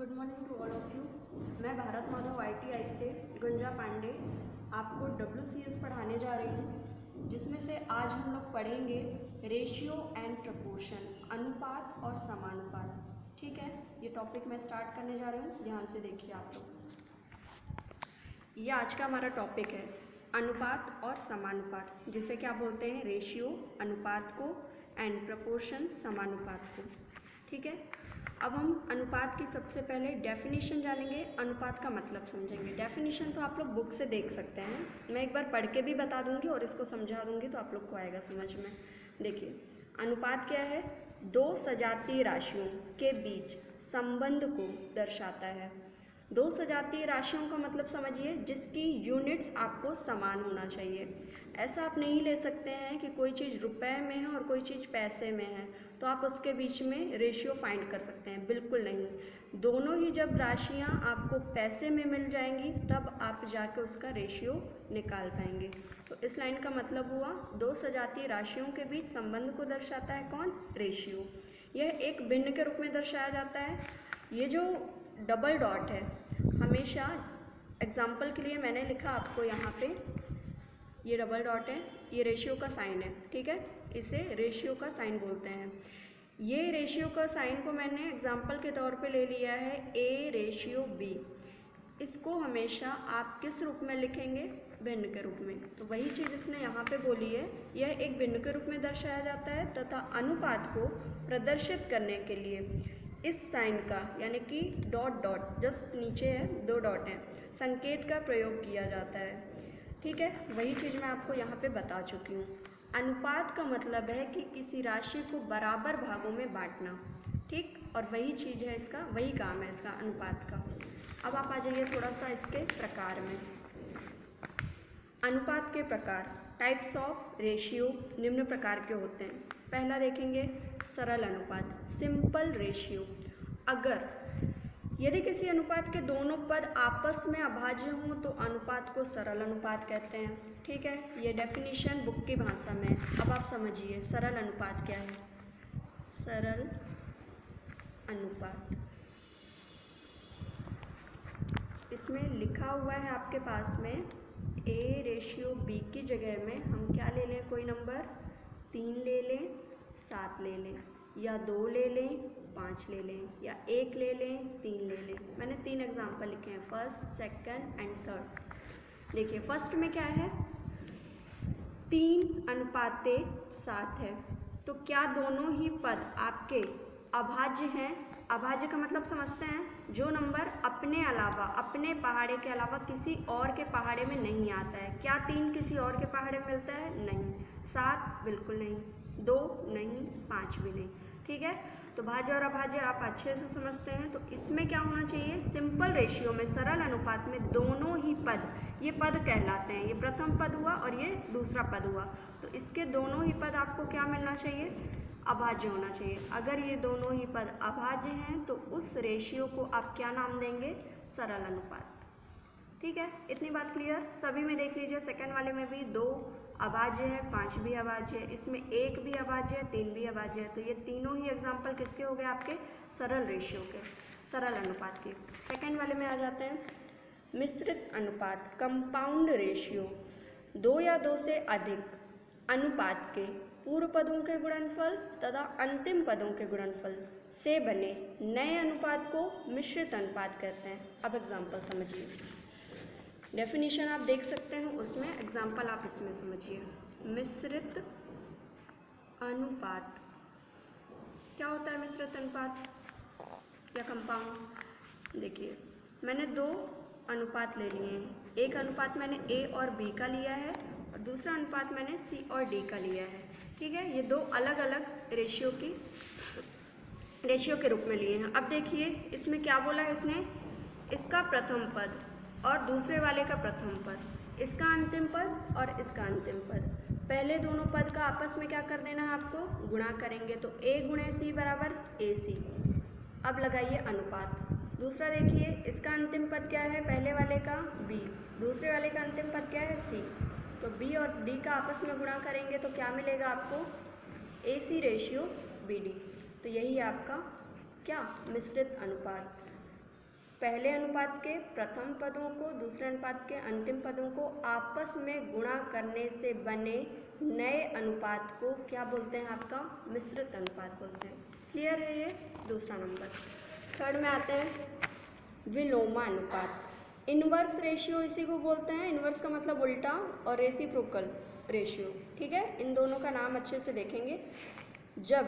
Good morning to all of you. मैं Bharat Madhav ITI से गुंजा पांडे आपको WCS पढ़ाने जा रही हूँ, जिसमें से आज हम लोग पढ़ेंगे रेशियो एंड प्रपोर्शन, अनुपात और समानुपात। ठीक है, ये टॉपिक मैं स्टार्ट करने जा रही हूँ, ध्यान से देखिए आप लोग। ये आज का हमारा टॉपिक है अनुपात और समानुपात, जिसे क्या बोलते हैं, रेशियो अनुपात को एंड प्रपोर्शन समानुपात को। ठीक है, अब हम अनुपात की सबसे पहले डेफिनेशन जानेंगे, अनुपात का मतलब समझेंगे। डेफिनेशन तो आप लोग बुक से देख सकते हैं, मैं एक बार पढ़ के भी बता दूंगी और इसको समझा दूंगी तो आप लोग को आएगा समझ में। देखिए, अनुपात क्या है? दो सजातीय राशियों के बीच संबंध को दर्शाता है। दो सजातीय राशियों का मतलब समझिए, जिसकी यूनिट्स आपको समान होना चाहिए। ऐसा आप नहीं ले सकते हैं कि कोई चीज़ रुपए में है और कोई चीज़ पैसे में है तो आप उसके बीच में रेशियो फाइंड कर सकते हैं, बिल्कुल नहीं। दोनों ही जब राशियां आपको पैसे में मिल जाएंगी तब आप जाके उसका रेशियो निकाल पाएंगे। तो इस लाइन का मतलब हुआ, दो सजातीय राशियों के बीच संबंध को दर्शाता है कौन? रेशियो। यह एक भिन्न के रूप में दर्शाया जाता है। ये जो डबल डॉट है, हमेशा एग्जाम्पल के लिए मैंने लिखा आपको यहाँ पे, ये डबल डॉट है, ये रेशियो का साइन है। ठीक है, इसे रेशियो का साइन बोलते हैं। ये रेशियो का साइन को मैंने एग्जाम्पल के तौर पे ले लिया है A/B। इसको हमेशा आप किस रूप में लिखेंगे? भिन्न के रूप में। तो वही चीज़ इसने यहाँ पे बोली है, यह एक भिन्न के रूप में दर्शाया जाता है तथा अनुपात को प्रदर्शित करने के लिए इस साइन का, यानी कि डॉट डॉट जस्ट नीचे है, दो डॉट हैं, संकेत का प्रयोग किया जाता है। ठीक है, वही चीज़ मैं आपको यहाँ पे बता चुकी हूँ। अनुपात का मतलब है कि किसी राशि को बराबर भागों में बांटना। ठीक, और वही चीज़ है इसका, वही काम है इसका, अनुपात का। अब आप आ जाइए थोड़ा सा इसके प्रकार में। अनुपात के प्रकार, टाइप्स ऑफ रेशियो निम्न प्रकार के होते हैं। पहला देखेंगे सरल अनुपात, सिंपल रेशियो। अगर यदि किसी अनुपात के दोनों पद आपस में अभाज्य हों तो अनुपात को सरल अनुपात कहते हैं। ठीक है, ये डेफिनेशन बुक की भाषा में है। अब आप समझिए सरल अनुपात क्या है। सरल अनुपात, इसमें लिखा हुआ है आपके पास में A/B की जगह में हम क्या ले लें? कोई नंबर 3 ले लें, 7 ले लें, या 2 ले लें, 5 ले लें, या 1 ले लें, 3 ले लें। मैंने 3 एग्जाम्पल लिखे हैं, फर्स्ट, सेकंड एंड थर्ड। देखिए, फर्स्ट में क्या है? 3:7 है। तो क्या दोनों ही पद आपके अभाज्य हैं? अभाज्य का मतलब समझते हैं, जो नंबर अपने अलावा, अपने पहाड़े के अलावा किसी और के पहाड़े में नहीं आता है। क्या 3 किसी और के पहाड़े में मिलता है? नहीं। 7 बिल्कुल नहीं, 2 नहीं, 5 भी नहीं। ठीक है, तो भाज्य और अभाज्य आप अच्छे से समझते हैं। तो इसमें क्या होना चाहिए? सिंपल रेशियो में, सरल अनुपात में दोनों ही पद, ये पद कहलाते हैं, ये प्रथम पद हुआ और ये दूसरा पद हुआ, तो इसके दोनों ही पद आपको क्या मिलना चाहिए? अभाज्य होना चाहिए। अगर ये दोनों ही पद अभाज्य हैं तो उस रेशियो को आप क्या नाम देंगे? सरल अनुपात। ठीक है, इतनी बात क्लियर? सभी में देख लीजिए, सेकंड वाले में भी 2 अभाज्य है, 5 भी अभाज्य है, इसमें 1 भी अभाज्य है, 3 भी अभाज्य है। तो ये तीनों ही एग्जाम्पल किसके हो गए? आपके सरल रेशियो के, सरल अनुपात के। सेकंड वाले में आ जाते हैं मिश्रित अनुपात, कंपाउंड रेशियो। 2 या 2 से अधिक अनुपात के पूर्व पदों के गुणनफल तथा अंतिम पदों के गुणनफल से बने नए अनुपात को मिश्रित अनुपात कहते हैं। अब एग्जाम्पल समझिए, डेफिनेशन आप देख सकते हैं उसमें, एग्जाम्पल आप इसमें समझिए। मिश्रित अनुपात क्या होता है? मिश्रित अनुपात या कंपाउंड। देखिए, मैंने 2 अनुपात ले लिए हैं। एक अनुपात मैंने A और B का लिया है और दूसरा अनुपात मैंने C और D का लिया है। ठीक है, ये 2 अलग अलग रेशियो के रूप में लिए हैं। अब देखिए, इसमें क्या बोला है इसने? इसका प्रथम पद और दूसरे वाले का प्रथम पद, इसका अंतिम पद और इसका अंतिम पद। पहले दोनों पद का आपस में क्या कर देना है आपको? गुणा करेंगे, तो A गुणे C बराबर AC। अब लगाइए अनुपात। दूसरा देखिए, इसका अंतिम पद क्या है? पहले वाले का B, दूसरे वाले का अंतिम पद क्या है? C। तो B और D का आपस में गुणा करेंगे तो क्या मिलेगा आपको? AC/BD। तो यही आपका क्या? मिश्रित अनुपात। पहले अनुपात के प्रथम पदों को दूसरे अनुपात के अंतिम पदों को आपस में गुणा करने से बने नए अनुपात को क्या बोलते हैं? आपका मिश्रित अनुपात बोलते हैं। क्लियर है ये दूसरा नंबर। थर्ड में आते हैं विलोमानुपात। इनवर्स रेशियो इसी को बोलते हैं। इनवर्स का मतलब उल्टा और रेसिप्रोकल रेशियो, ठीक है। इन दोनों का नाम अच्छे से देखेंगे। जब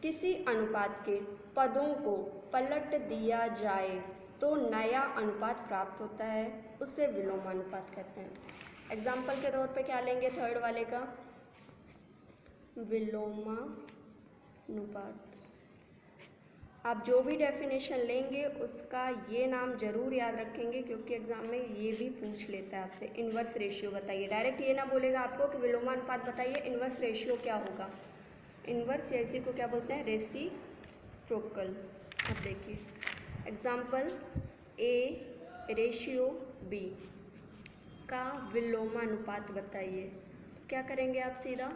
किसी अनुपात के पदों को पलट दिया जाए तो नया अनुपात प्राप्त होता है, उसे विलोमानुपात कहते हैं। एग्जाम्पल के तौर पे क्या लेंगे? थर्ड वाले का विलोमानुपात। आप जो भी डेफिनेशन लेंगे उसका ये नाम जरूर याद रखेंगे, क्योंकि एग्जाम में ये भी पूछ लेता है आपसे। इनवर्स रेशियो बताइए, डायरेक्ट ये ना बोलेगा आपको कि विलोमानुपात बताइए, इनवर्स रेशियो क्या होगा। इनवर्स या इसी को क्या बोलते हैं? रेसिप्रोकल। अब देखिए एग्जाम्पल, ए रेशियो बी का विलोमानुपात बताइए। क्या करेंगे आप? सीधा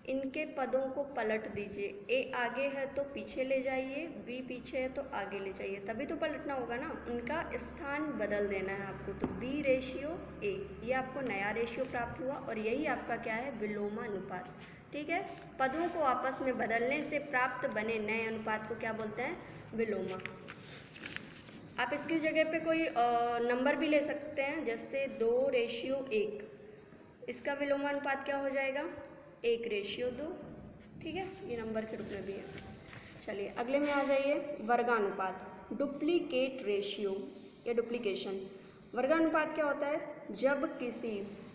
इनके पदों को पलट दीजिए। ए आगे है तो पीछे ले जाइए, बी पीछे है तो आगे ले जाइए, तभी तो पलटना होगा ना, उनका स्थान बदल देना है आपको। तो बी रेशियो ए, ये आपको नया रेशियो प्राप्त हुआ और यही आपका क्या है? विलोमानुपात, ठीक है। पदों को आपस में बदलने से प्राप्त बने नए अनुपात को क्या बोलते हैं? विलोमा। आप इसकी जगह पे कोई नंबर भी ले सकते हैं, जैसे 2 रेशियो 1, इसका विलोमानुपात क्या हो जाएगा? 1 रेशियो 2, ठीक है। ये नंबर के रूप में भी है। चलिए अगले में आ जाइए, वर्गानुपात। डुप्लीकेट रेशियो या डुप्लीकेशन। वर्गानुपात क्या होता है? जब किसी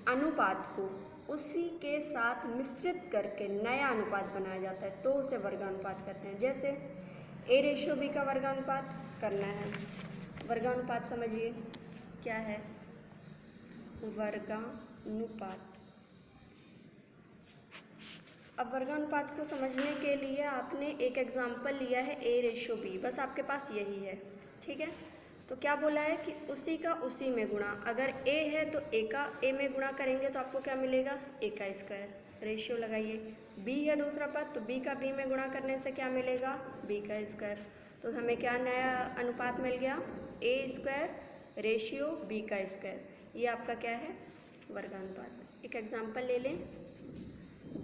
अनुपात को उसी के साथ मिश्रित करके नया अनुपात बनाया जाता है तो उसे वर्गानुपात कहते हैं। जैसे ए रेशियो बी का वर्गानुपात करना है। वर्गानुपात समझिए क्या है? वर्गानुपात। अब वर्गानुपात को समझने के लिए आपने एक एग्जाम्पल लिया है ए रेशियो बी, बस आपके पास यही है, ठीक है। तो क्या बोला है कि उसी का उसी में गुणा। अगर ए है तो ए का ए में गुणा करेंगे तो आपको क्या मिलेगा? ए का स्क्वायर। रेशियो लगाइए। बी है दूसरा पद, तो बी का बी में गुणा करने से क्या मिलेगा? बी का स्क्वायर। तो हमें क्या नया अनुपात मिल गया? ए स्क्वायर रेशियो बी का स्क्वायर। ये आपका क्या है? वर्गानुपात। एक एग्जाम्पल ले लें,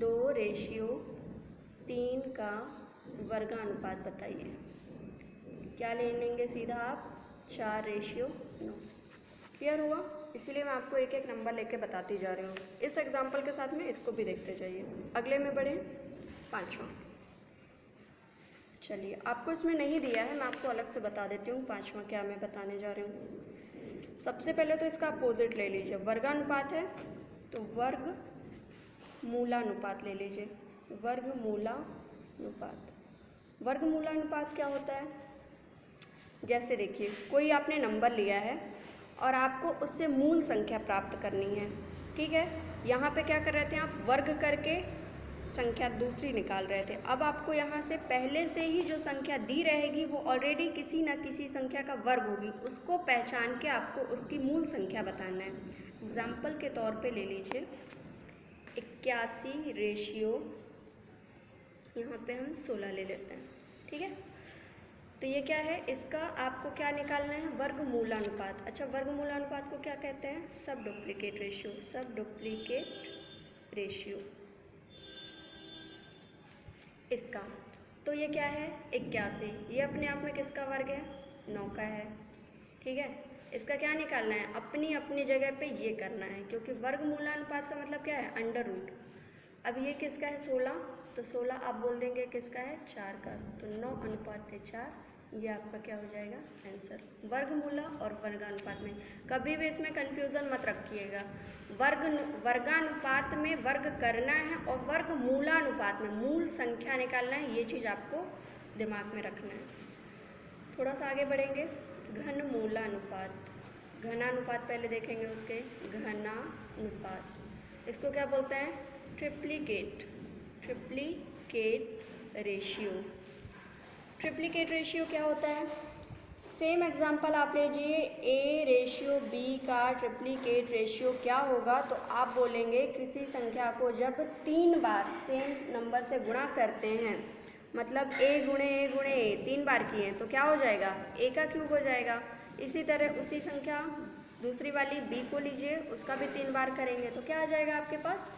2 रेशियो 3 का वर्गानुपात बताइए। क्या ले लेंगे सीधा आप? 4 रेशियो 9। क्लियर हुआ? इसलिए मैं आपको एक एक नंबर लेके बताती जा रही हूँ। इस एग्जाम्पल के साथ में इसको भी देखते जाइए। अगले में बढ़े, 5वां। चलिए आपको इसमें नहीं दिया है, मैं आपको अलग से बता देती हूँ 5वां क्या मैं बताने जा रही हूँ। सबसे पहले तो इसका अपोजिट ले लीजिए। वर्गानुपात है तो वर्ग मूलानुपात ले लीजिए। वर्गमूलानुपात। वर्गमूलानुपात क्या होता है? जैसे देखिए कोई आपने नंबर लिया है और आपको उससे मूल संख्या प्राप्त करनी है, ठीक है। यहाँ पे क्या कर रहे थे आप? वर्ग करके संख्या दूसरी निकाल रहे थे। अब आपको यहाँ से पहले से ही जो संख्या दी रहेगी वो ऑलरेडी किसी न किसी संख्या का वर्ग होगी, उसको पहचान के आपको उसकी मूल संख्या बताना है। एग्जाम्पल के तौर पे ले लीजिए 81 रेशियो, यहाँ पे हम 16 ले लेते हैं, ठीक है। तो ये क्या है? इसका आपको क्या निकालना है? वर्गमूलानुपात। अच्छा, वर्गमूलानुपात को क्या कहते हैं? सब डुप्लीकेट रेशियो। सब डुप्लीकेट रेशियो इसका। तो ये क्या है? 81। ये अपने आप में किसका वर्ग है? 9 का है, ठीक है। इसका क्या निकालना है? अपनी अपनी जगह पे ये करना है, क्योंकि वर्गमूलानुपात का मतलब क्या है? Under root. अब ये किसका है? 16, तो 16 आप बोल देंगे किसका है? 4 का। तो 9:4, ये आपका क्या हो जाएगा? आंसर। वर्गमूला और वर्गानुपात में कभी भी इसमें कंफ्यूजन मत रखिएगा। वर्गानुपात में वर्ग करना है और वर्गमूलानुपात में मूल संख्या निकालना है, ये चीज़ आपको दिमाग में रखना है। थोड़ा सा आगे बढ़ेंगे, घनमूलानुपात। घनानुपात पहले देखेंगे, उसके घनानुपात। इसको क्या बोलते हैं? Triplicate ratio. ट्रिप्लीकेट रेशियो क्या होता है? सेम एग्जांपल आप लीजिए, ए रेशियो बी का ट्रिप्लीकेट रेशियो क्या होगा? तो आप बोलेंगे किसी संख्या को जब 3 बार सेम नंबर से गुणा करते हैं, मतलब ए गुणे ए 3 बार किए तो क्या हो जाएगा? ए का क्यूब हो जाएगा। इसी तरह उसी संख्या दूसरी वाली b को लीजिए, उसका भी 3 बार करेंगे तो क्या आ जाएगा आपके पास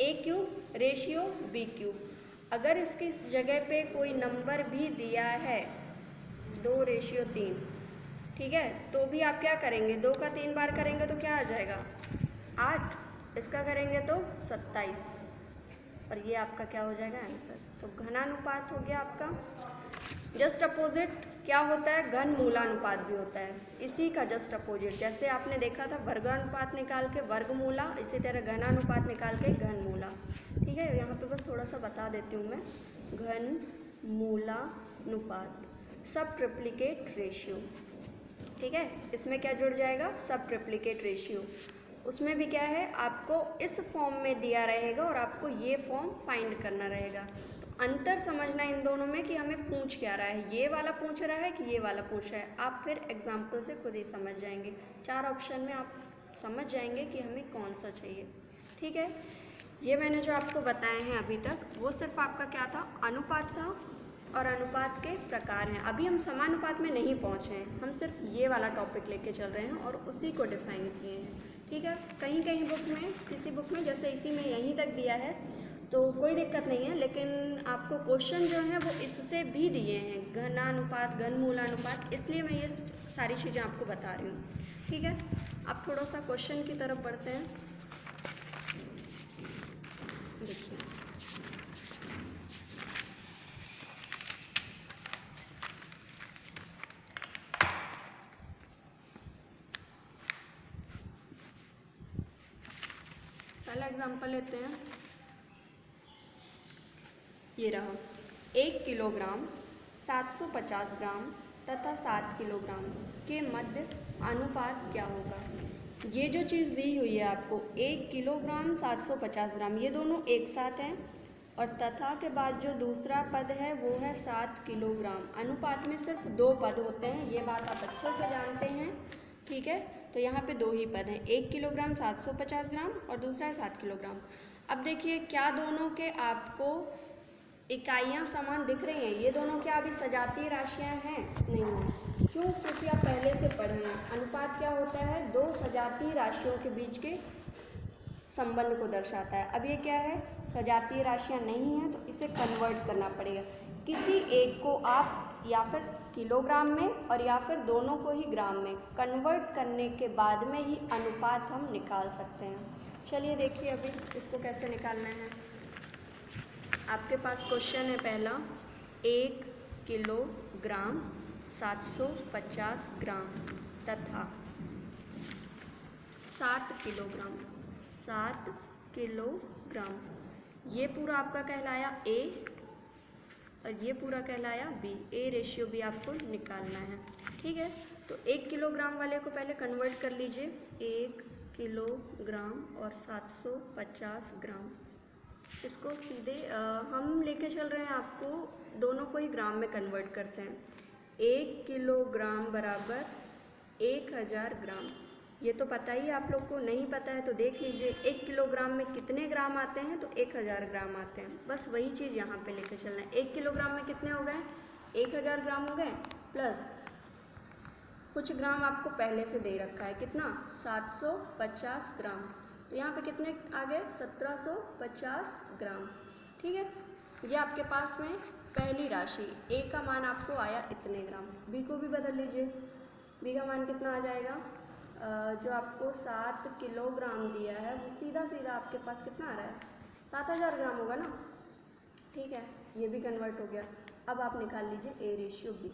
a cube ratio b cube. अगर इसकी जगह पे कोई नंबर भी दिया है 2:3, ठीक है, तो भी आप क्या करेंगे, 2 का 3 बार करेंगे तो क्या आ जाएगा 8, इसका करेंगे तो 27, और ये आपका क्या हो जाएगा आंसर। तो घनानुपात हो गया आपका। जस्ट अपोजिट क्या होता है, घन मूलानुपात भी होता है, इसी का जस्ट अपोजिट। जैसे आपने देखा था वर्गानुपात निकाल के वर्गमूला, इसी तरह घनानुपात निकाल के घनमूला। ठीक है, यहाँ पे बस थोड़ा सा बता देती हूँ मैं, घन मूलानुपात सब ट्रिप्लिकेट रेशियो। ठीक है, इसमें क्या जुड़ जाएगा, सब ट्रिप्लिकेट रेशियो। उसमें भी क्या है, आपको इस फॉर्म में दिया रहेगा और आपको ये फॉर्म फाइंड करना रहेगा। अंतर समझना इन दोनों में कि हमें पूछ क्या रहा है, ये वाला पूछ रहा है कि ये वाला पूछ रहा है। आप फिर एग्जाम्पल से खुद ही समझ जाएंगे, 4 ऑप्शन में आप समझ जाएंगे कि हमें कौन सा चाहिए। ठीक है, ये मैंने जो आपको बताए हैं अभी तक वो सिर्फ आपका क्या था, अनुपात था और अनुपात के प्रकार हैं। अभी हम समानुपात में नहीं पहुँचे हैं, हम सिर्फ ये वाला टॉपिक लेके चल रहे हैं और उसी को डिफाइन किए हैं। ठीक है, कहीं कहीं बुक में, किसी बुक में जैसे इसी में यहीं तक दिया है तो कोई दिक्कत नहीं है, लेकिन आपको क्वेश्चन जो है वो इससे भी दिए हैं, घनानुपात घनमूलानुपात, इसलिए मैं ये सारी चीज़ें आपको बता रही हूँ। ठीक है, आप थोड़ा सा क्वेश्चन की तरफ बढ़ते हैं। देखिए पहला एग्जांपल लेते हैं, ये रहा, 1 किलोग्राम 750 ग्राम तथा 7 किलोग्राम के मध्य अनुपात क्या होगा। ये जो चीज़ दी हुई है आपको 1 किलोग्राम 750 ग्राम, ये दोनों एक साथ हैं, और तथा के बाद जो दूसरा पद है वो है 7 किलोग्राम। अनुपात में सिर्फ 2 पद होते हैं, ये बात आप अच्छे से जानते हैं। ठीक है, तो यहाँ पे 2 ही पद हैं, 1 किलोग्राम 750 ग्राम और दूसरा है 7 किलोग्राम। अब देखिए क्या दोनों के आपको इकाइयाँ समान दिख रही हैं, ये दोनों क्या अभी सजातीय राशियाँ हैं, नहीं है। क्यों, क्योंकि आप पहले से पढ़े हैं अनुपात क्या होता है, 2 सजातीय राशियों के बीच के संबंध को दर्शाता है। अब ये क्या है, सजातीय राशियाँ नहीं हैं तो इसे कन्वर्ट करना पड़ेगा। किसी एक को आप या फिर किलोग्राम में और या फिर दोनों को ही ग्राम में कन्वर्ट करने के बाद में ही अनुपात हम निकाल सकते हैं। चलिए देखिए अभी इसको कैसे निकालना है। आपके पास क्वेश्चन है पहला, 1 किलोग्राम 750 ग्राम तथा 7 किलोग्राम, ये पूरा आपका कहलाया A और ये पूरा कहलाया B। A रेशियो भी आपको निकालना है। ठीक है, तो 1 किलोग्राम वाले को पहले कन्वर्ट कर लीजिए, 1 किलोग्राम और 750 ग्राम, इसको सीधे हम लेके चल रहे हैं, आपको दोनों को ही ग्राम में कन्वर्ट करते हैं। 1 किलोग्राम बराबर 1000 ग्राम, ये तो पता ही आप लोग को, नहीं पता है तो देख लीजिए 1 किलोग्राम में कितने ग्राम आते हैं, तो 1000 ग्राम आते हैं। बस वही चीज़ यहाँ पे लेके चलना है। 1 किलोग्राम में कितने हो गए, 1000 ग्राम हो गए, प्लस कुछ ग्राम आपको पहले से दे रखा है, कितना 750 ग्राम, तो यहाँ पे कितने आ गए 1750 ग्राम। ठीक है, ये आपके पास में पहली राशि, A का मान आपको आया इतने ग्राम। B को भी बदल लीजिए, B का मान कितना आ जाएगा, जो आपको 7 किलोग्राम दिया है वो सीधा सीधा आपके पास कितना आ रहा है, 7000 ग्राम होगा ना। ठीक है, ये भी कन्वर्ट हो गया। अब आप निकाल लीजिए A रेशियो B,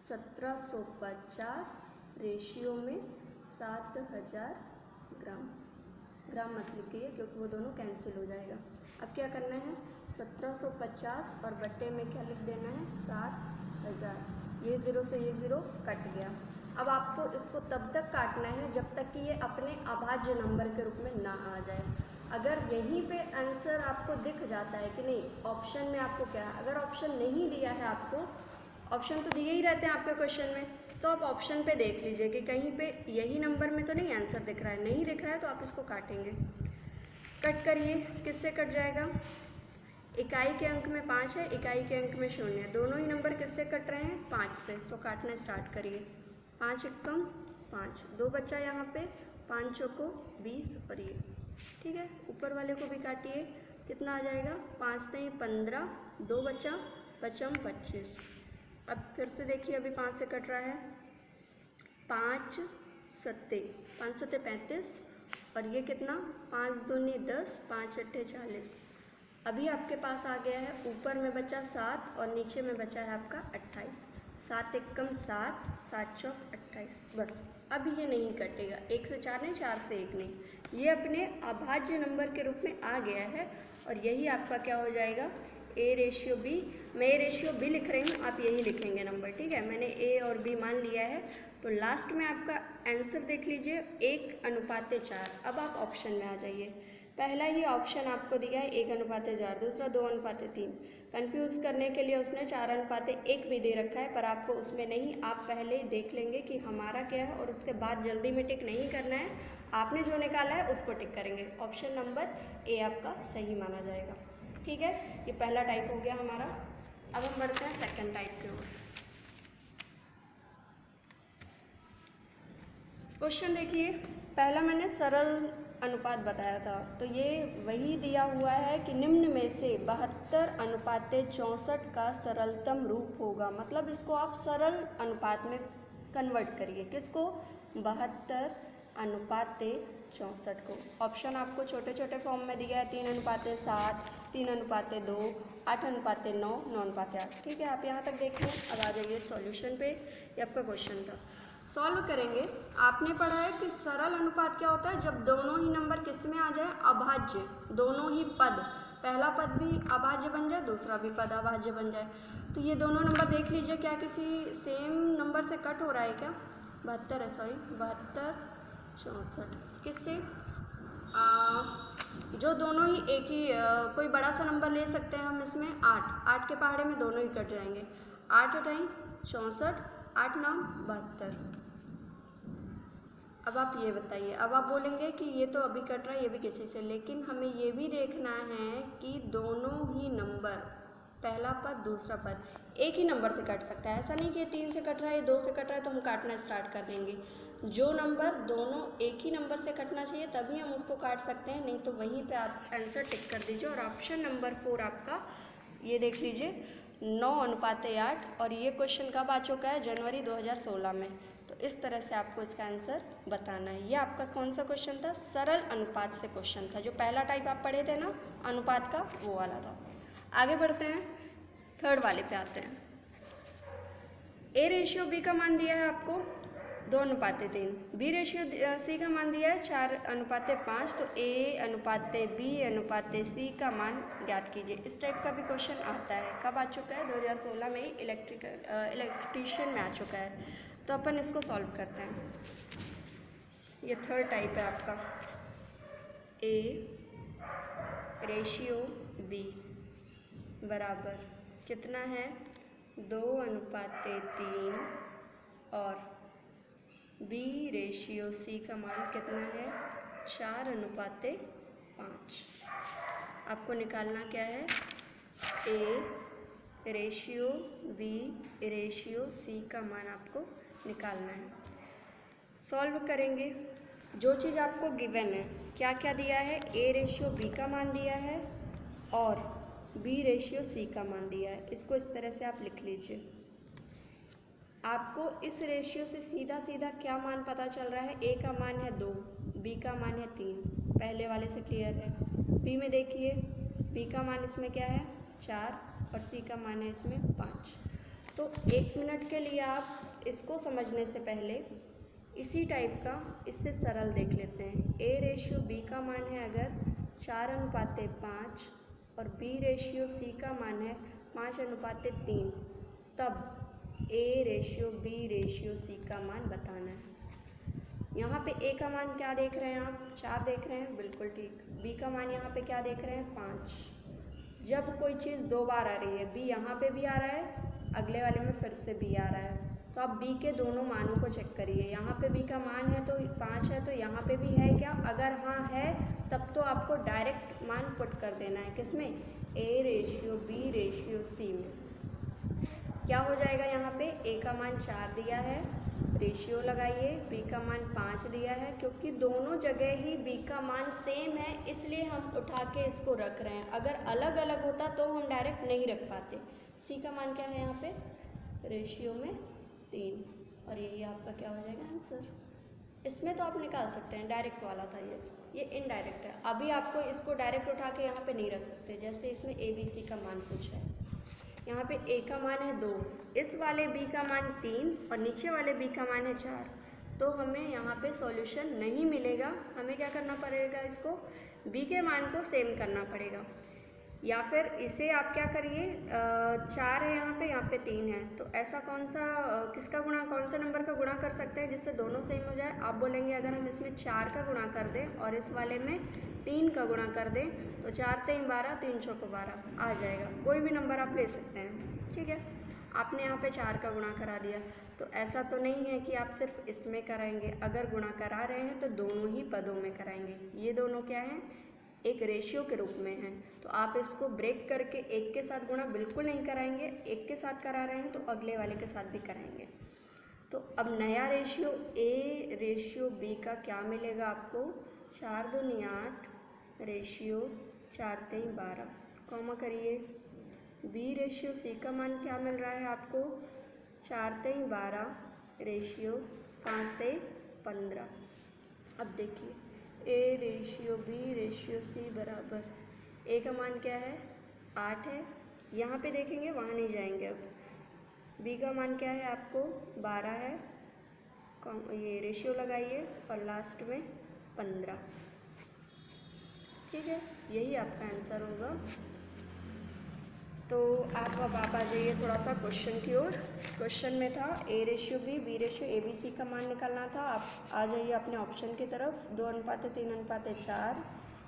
1750 रेशियो में 7000 ग्राम, ग्राम मत लिखिए क्योंकि वो दोनों कैंसिल हो जाएगा। अब क्या करना है, 1750 और बट्टे में क्या लिख देना है 7000, ये 0 से ये 0 कट गया। अब आपको इसको तब तक काटना है जब तक कि ये अपने अभाज्य नंबर के रूप में ना आ जाए। अगर यहीं पे आंसर आपको दिख जाता है कि नहीं, ऑप्शन में आपको क्या है, अगर ऑप्शन नहीं दिया है आपको, ऑप्शन तो दिए ही रहते हैं आपके क्वेश्चन में, तो आप ऑप्शन पे देख लीजिए कि कहीं पे यही नंबर में तो नहीं आंसर दिख रहा है, नहीं दिख रहा है तो आप इसको काटेंगे। कट करिए, किससे कट जाएगा, इकाई के अंक में 5 है, इकाई के अंक में 0 है, दोनों ही नंबर किससे कट रहे हैं 5 से, तो काटना स्टार्ट करिए। 5 एकम 5, 2 बचा यहाँ पे, 5 चौको 20 और ये, ठीक है। ऊपर वाले को भी काटिए, कितना आ जाएगा, 5 नहीं 15, 2 बचा, पचम 25। अब फिर से देखिए, अभी 5 से कट रहा है, 5 सत्ते 35 और ये कितना, 5 दूनी 10, 5 अट्ठे 40। अभी आपके पास आ गया है, ऊपर में बचा 7 और नीचे में बचा है आपका 28। 7 एकम 7, 7 चौक 28, बस। अब ये नहीं कटेगा, 1 से 4 नहीं, 4 से 1 नहीं, ये अपने अभाज्य नंबर के रूप में आ गया है और यही आपका क्या हो जाएगा, ए रेशियो बी। मैं ए रेशियो बी लिख रही हूँ, आप यही लिखेंगे नंबर, ठीक है। मैंने ए और बी मान लिया है, तो लास्ट में आपका आंसर देख लीजिए 1:4। अब आप ऑप्शन में आ जाइए। पहला ही ऑप्शन आपको दिया है 1:4, दूसरा 2:3। कंफ्यूज करने के लिए उसने 4:1 भी दे रखा है, पर आपको उसमें नहीं, आप पहले ही देख लेंगे कि हमारा क्या है और उसके बाद जल्दी में टिक नहीं करना है, आपने जो निकाला है उसको टिक करेंगे। ऑप्शन नंबर ए आपका सही माना जाएगा, ठीक है। ये पहला टाइप हो गया हमारा। अब हम बढ़ते हैं सेकंड टाइप की ओर। क्वेश्चन देखिए, पहला मैंने सरल अनुपात बताया था, तो ये वही दिया हुआ है कि निम्न में से 72:64 का सरलतम रूप होगा। मतलब इसको आप सरल अनुपात में कन्वर्ट करिए, किसको, 72:64 को। ऑप्शन आपको छोटे छोटे फॉर्म में दिया है, 3:7, 3:2, 8:9, 9:8, ठीक है। आप यहाँ तक देखिए। अब आ जाइए सॉल्यूशन पे। ये आपका क्वेश्चन था, सॉल्व करेंगे। आपने पढ़ा है कि सरल अनुपात क्या होता है, जब दोनों ही नंबर किस में आ जाए, अभाज्य, दोनों ही पद, पहला पद भी अभाज्य बन जाए, दूसरा भी पद अभाज्य बन जाए। तो ये दोनों नंबर देख लीजिए, क्या किसी सेम नंबर से कट हो रहा है क्या, 72 है, सॉरी 72:64, किससे, जो दोनों ही एक ही, कोई बड़ा सा नंबर ले सकते हैं हम इसमें, 8 के पहाड़े में दोनों ही कट जाएंगे, 8×64, 8×9 72। अब आप ये बताइए, अब आप बोलेंगे कि ये तो अभी कट रहा है, ये भी किसी से, लेकिन हमें ये भी देखना है कि दोनों ही नंबर, पहला पद दूसरा पद, एक ही नंबर से कट सकता है। ऐसा नहीं कि ये 3 से कट रहा है, ये 2 से कट रहा है तो हम काटना स्टार्ट कर देंगे। जो नंबर दोनों एक ही नंबर से कटना चाहिए तभी हम उसको काट सकते हैं, नहीं तो वहीं पे आप आंसर टिक कर दीजिए। और ऑप्शन नंबर 4 आपका, ये देख लीजिए, 9:8। और ये क्वेश्चन कब आ चुका है, जनवरी 2016 में। तो इस तरह से आपको इसका आंसर बताना है। ये आपका कौन सा क्वेश्चन था, सरल अनुपात से क्वेश्चन था, जो पहला टाइप आप पढ़े थे ना अनुपात का, वो वाला था। आगे बढ़ते हैं, थर्ड वाले पे आते हैं। ए रेशियो बी का मान दिया है आपको 2:3, बी रेशियो सी का मान दिया है 4:5, तो A/B/C का मान ज्ञात कीजिए। इस टाइप का भी क्वेश्चन आता है, कब आ चुका है, 2016 में ही इलेक्ट्रीशियन में आ चुका है। तो अपन इसको सॉल्व करते हैं। ये थर्ड टाइप है आपका, A रेशियो B बराबर कितना है, 2:3 और B रेशियो C का मान कितना है, 4:5। आपको निकालना क्या है, A ratio B ratio C का मान आपको निकालना है। सॉल्व करेंगे, जो चीज़ आपको गिवन है, क्या क्या दिया है, A रेशियो B का मान दिया है और B रेशियो C का मान दिया है। इसको इस तरह से आप लिख लीजिए। आपको इस रेशियो से सीधा सीधा क्या मान पता चल रहा है, A का मान है 2, B का मान है 3, पहले वाले से क्लियर है। B में देखिए, B का मान इसमें क्या है 4 और C का मान है इसमें 5। तो 1 मिनट के लिए आप इसको समझने से पहले इसी टाइप का इससे सरल देख लेते हैं। A रेशियो B का मान है अगर 4:5 और B रेशियो C का मान है 5:3, तब A ratio B ratio C का मान बताना है। यहाँ पे A का मान क्या देख रहे हैं आप, 4 देख रहे हैं, बिल्कुल ठीक। B का मान यहाँ पे क्या देख रहे हैं, 5। जब कोई चीज़ 2 बार आ रही है, B यहाँ पे भी आ रहा है, अगले वाले में फिर से B आ रहा है, तो आप B के दोनों मानों को चेक करिए। यहाँ पे B का मान है तो 5 है, तो यहाँ पे भी है क्या, अगर हाँ है तब तो आपको डायरेक्ट मान पुट कर देना है, किसमें, A ratio B ratio C में। क्या हो जाएगा, यहाँ पे A का मान 4 दिया है, रेशियो लगाइए, b का मान 5 दिया है, क्योंकि दोनों जगह ही b का मान सेम है इसलिए हम उठा के इसको रख रहे हैं। अगर अलग अलग होता तो हम डायरेक्ट नहीं रख पाते। c का मान क्या है यहाँ पे, रेशियो में 3, और यही आपका क्या हो जाएगा आंसर। इसमें तो आप निकाल सकते हैं, डायरेक्ट वाला था ये इनडायरेक्ट है। अभी आपको इसको डायरेक्ट उठा के यहाँ पे नहीं रख सकते, जैसे इसमें a b c का मान पूछा है। यहाँ पे a का मान है 2, इस वाले b का मान 3 और नीचे वाले b का मान है 4, तो हमें यहाँ पे सॉल्यूशन नहीं मिलेगा। हमें क्या करना पड़ेगा, इसको b के मान को सेम करना पड़ेगा, या फिर इसे आप क्या करिए, 4 है यहाँ पे 3 है, तो ऐसा कौन सा किसका गुणा, कौन सा नंबर का गुणा कर सकते हैं जिससे दोनों सेम हो जाए। आप बोलेंगे अगर हम इसमें 4 का गुणा कर दें और इस वाले में 3 का गुणा कर दें तो 4 3 12, 3 चौको 12 आ जाएगा। कोई भी नंबर आप ले सकते हैं, ठीक है। आपने यहाँ पे 4 का गुणा करा दिया, तो ऐसा तो नहीं है कि आप सिर्फ इसमें कराएंगे। अगर गुणा करा रहे हैं तो दोनों ही पदों में कराएंगे। ये दोनों क्या हैं, एक रेशियो के रूप में है, तो आप इसको ब्रेक करके एक के साथ गुणा बिल्कुल नहीं कराएंगे। एक के साथ करा रहे हैं तो अगले वाले के साथ भी कराएंगे। तो अब नया रेशियो a रेशियो b का क्या मिलेगा आपको, 4 दूनी 8 रेशियो 4 3 12, कॉमा करिए। b रेशियो c का मान क्या मिल रहा है आपको, 4 3 12 रेशियो 5 3 15। अब देखिए a ratio b ratio c बराबर, a का मान क्या है 8 है, यहाँ पे देखेंगे वहाँ नहीं जाएंगे। अब b का मान क्या है आपको 12 है, ये रेशियो लगाइए और लास्ट में 15, ठीक है। यही आपका आंसर होगा। तो अब आप आ जाइए थोड़ा सा क्वेश्चन की ओर। क्वेश्चन में था a ratio b ratio a b c का मान निकालना था। आप आ जाइए अपने ऑप्शन की तरफ। 2:3:4,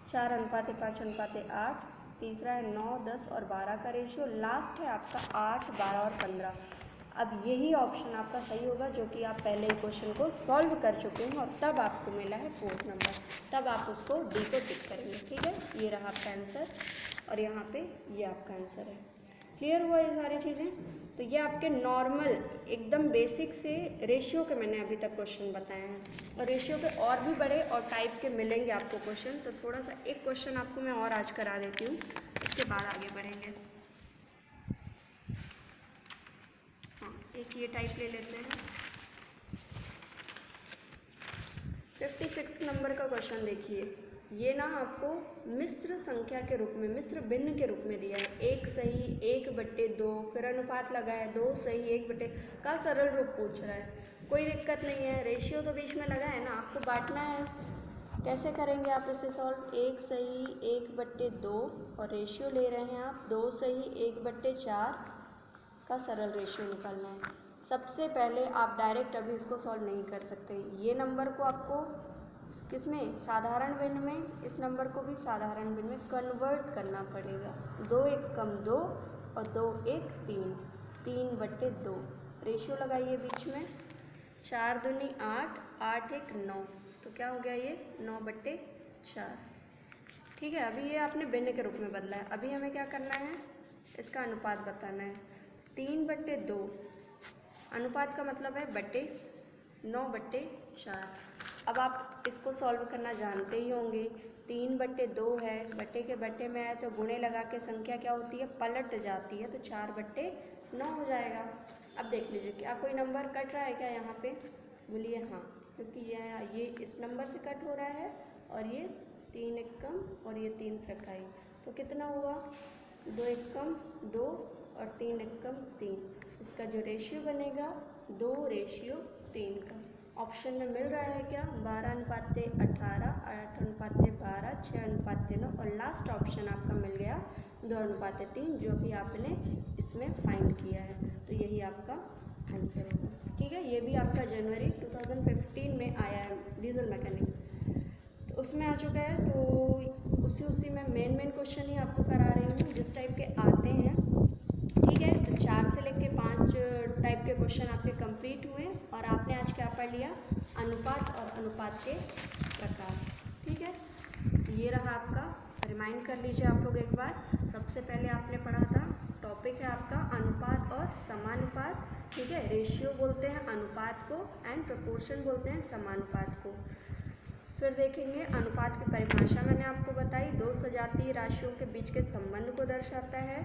4:5:8, तीसरा है 9 10 और 12 का रेशियो, लास्ट है आपका 8 12 और 15। अब यही ऑप्शन आपका सही होगा जो कि आप पहले ही क्वेश्चन को सॉल्व कर चुके हैं और तब आपको मिला है 4th नंबर, तब आप उसको डी को टिक करेंगे, ठीक है। ये रहा आपका आंसर और यहाँ पे ये आपका आंसर है। क्लियर हुआ ये सारी चीज़ें। तो ये आपके नॉर्मल एकदम बेसिक से रेशियो के मैंने अभी तक क्वेश्चन बताए हैं, और रेशियो के और भी बड़े और टाइप के मिलेंगे आपको क्वेश्चन। तो थोड़ा सा एक क्वेश्चन आपको मैं और आज करा देती हूँ, इसके बाद आगे बढ़ेंगे। हाँ, एक ये टाइप ले लेते हैं। 56 नंबर का क्वेश्चन देखिए। ये ना आपको मिश्र संख्या के रूप में, मिश्र भिन्न के रूप में दिया है। 1 सही 1/2, फिर अनुपात लगा है 2 सही 1/, का सरल रूप पूछ रहा है। कोई दिक्कत नहीं है, रेशियो तो बीच में लगा है ना, आपको बांटना है। कैसे करेंगे आप इसे सॉल्व, 1 सही 1/2 और रेशियो ले रहे हैं आप 2 सही 1/4 का सरल रेशियो निकालना है। सबसे पहले आप डायरेक्ट अभी इसको सॉल्व नहीं कर सकते। ये नंबर को आपको किसमें, साधारण भिन्न में, इस नंबर को भी साधारण भिन्न में कन्वर्ट करना पड़ेगा। 2 1 कम 2 और 2 1 3, 3/2 रेशियो लगाइए बीच में। 4 दूनी 8, 8 1 9, तो क्या हो गया ये 9/4, ठीक है। अभी ये आपने भिन्न के रूप में बदला है। अभी हमें क्या करना है, इसका अनुपात बताना है। 3/2 अनुपात का मतलब है बटे, 9/4। अब आप इसको सॉल्व करना जानते ही होंगे। 3/2 है, बटे के बटे में आए तो गुणे लगा के संख्या क्या होती है, पलट जाती है, तो 4/9 हो जाएगा। अब देख लीजिए क्या कोई नंबर कट रहा है क्या यहाँ पे, बोलिए हाँ, क्योंकि ये इस नंबर से कट हो रहा है और ये 3 1 कम और ये 3 त्रिकाई, तो कितना हुआ 2 1 कम 2 और 3 1 कम 3। इसका जो रेशियो बनेगा 2:3 का। ऑप्शन में मिल रहा है क्या, 12:18, 8:12, 6:9 और लास्ट ऑप्शन आपका मिल गया 2:3, जो भी आपने इसमें फाइंड किया है। तो यही आपका आंसर होगा, ठीक है। ये भी आपका जनवरी 2015 में आया है, डीजल मैकेनिक, तो उसमें आ चुका है। तो उसी में मेन क्वेश्चन ही आपको करा रही हूँ जिस टाइप के आते हैं, ठीक है। तो 4 से लेके 5 टाइप के क्वेश्चन आपके कंप्लीट हुए और आपने आज क्या पढ़ लिया, अनुपात और अनुपात के प्रकार, ठीक है। ये रहा आपका, रिमाइंड कर लीजिए आप लोग एक बार। सबसे पहले आपने पढ़ा था, टॉपिक है आपका अनुपात और समानुपात, ठीक है, रेशियो बोलते हैं अनुपात को एंड प्रोपोर्शन बोलते हैं समानुपात को। फिर देखेंगे अनुपात की परिभाषा मैंने आपको बताई, दो सजातीय राशियों के बीच के संबंध को दर्शाता है।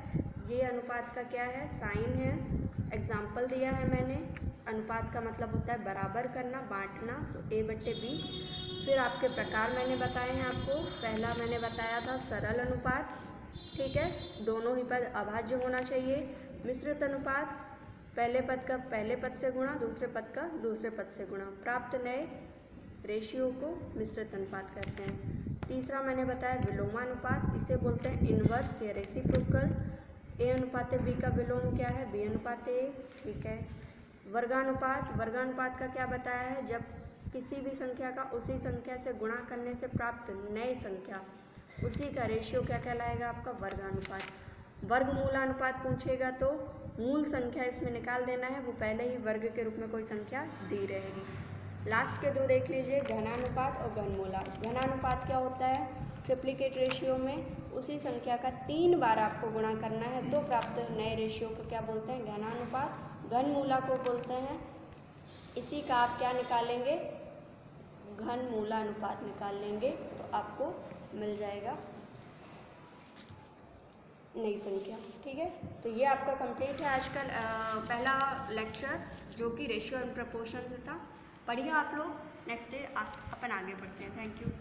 ये अनुपात का क्या है, साइन है। एग्जाम्पल दिया है मैंने, अनुपात का मतलब होता है बराबर करना, बांटना, तो A/B। फिर आपके प्रकार मैंने बताए हैं आपको, पहला मैंने बताया था सरल अनुपात, ठीक है, दोनों ही पद अभाज्य होना चाहिए। मिश्रित अनुपात, पहले पद का पहले पद से गुणा, दूसरे पद का दूसरे पद से गुणा, प्राप्त नए रेशियो को मिश्रित अनुपात कहते हैं। तीसरा मैंने बताया विलोमानुपात, इसे बोलते हैं इनवर्स या रेसिप्रोकल। A/B का विलोम क्या है, B/A, ठीक है। वर्गानुपात, वर्गानुपात का क्या बताया है, जब किसी भी संख्या का उसी संख्या से गुणा करने से प्राप्त नई संख्या, उसी का रेशियो क्या कहलाएगा, आपका वर्गानुपात। वर्गमूलानुपात पूछेगा तो मूल संख्या इसमें निकाल देना है, वो पहले ही वर्ग के रूप में कोई संख्या दी रहेगी। लास्ट के दो देख लीजिए, घनानुपात और घनमूला। घनानुपात क्या होता है, ट्रिप्लिकेट रेशियो में उसी संख्या का 3 बार आपको गुणा करना है तो प्राप्त नए रेशियो को क्या बोलते हैं, घनानुपात। घनमूला को बोलते हैं, इसी का आप क्या निकालेंगे, घनमूलानुपात निकाल लेंगे तो आपको मिल जाएगा नई संख्या, ठीक है। तो ये आपका कंप्लीट है आज का पहला लेक्चर, जो कि रेशियो एंड प्रोपोर्शन से था। पढ़िए आप लोग, नेक्स्ट डे अपन आगे बढ़ते हैं। Thank you.